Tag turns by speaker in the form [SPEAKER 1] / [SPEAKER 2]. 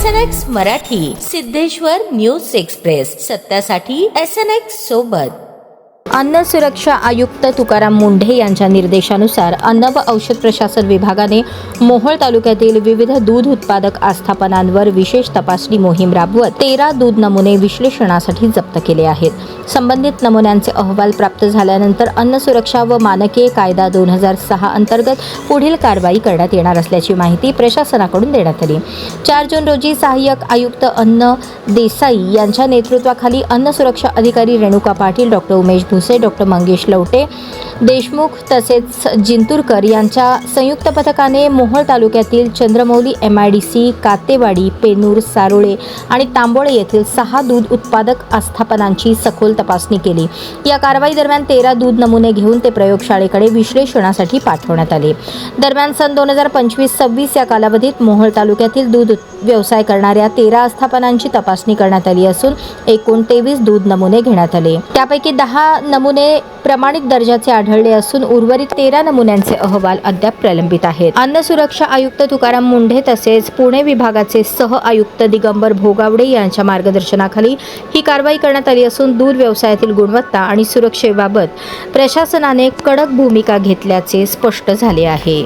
[SPEAKER 1] SNX Marathi, Siddheshwar news express, सत्यासाठी SNX सोबत। अन्न सुरक्षा आयुक्त तुकाराम मुंढे यांच्या निर्देशानुसार अन्न व औषध प्रशासन विभागाने मोहोळ तालुक्यातील विविध दूध उत्पादक आस्थापनांवर विशेष तपासणी मोहीम राबवत 13 दूध नमुने विश्लेषणासाठी जप्त केले आहेत। संबंधित नमुन्यांचे अहवाल प्राप्त झाल्यानंतर अन्न सुरक्षा व मानके कायदा 2006 अंतर्गत पुढील कारवाई करण्यात येणार असल्याची माहिती प्रशासनाकडून देण्यात आली। 4 जून रोजी सहाय्यक आयुक्त अन्न देसाई यांच्या नेतृत्वाखाली अन्न सुरक्षा अधिकारी रेणुका पाटील, डॉक्टर उमेश भुसे, डॉक्टर मंगेश लवटे देशमुख तसेच जिंतूरकर यांच्या संयुक्त पथकाने मोहोळ तालुक्यातील चंद्रमौली, MIDC, कातेवाडी, पेनूर, सारोळे आणि तांबोळे येथील 6 दूध उत्पादक आस्थापनांची सखोल तपासणी केली। या कारवाई दरम्यान 13 दूध नमुने घेऊन ते प्रयोगशाळेकडे विश्लेषणासाठी पाठवण्यात आले। दरम्यान सन 2025-26 या कालावधीत मोहोळ तालुक्यातील दूध व्यवसाय करणाऱ्या 13 आस्थापनांची तपासणी करण्यात आली असून एकूण 23 दूध नमुने घेण्यात आले। त्यापैकी 10 नमुने प्रमाणित दर्जाचे आढळले असून उर्वरित 13 नमुन्यांचे अहवाल अद्याप प्रलंबित आहेत। अन्न सुरक्षा आयुक्त तुकाराम मुंढे तसेच पुणे विभागाचे सह आयुक्त दिगंबर भोगावडे यांच्या मार्गदर्शनाखाली ही कारवाई करण्यात आली असून दूध व्यवसायातील गुणवत्ता आणि सुरक्षेबाबत प्रशासनाने कडक भूमिका घेतल्याचे स्पष्ट झाले आहे।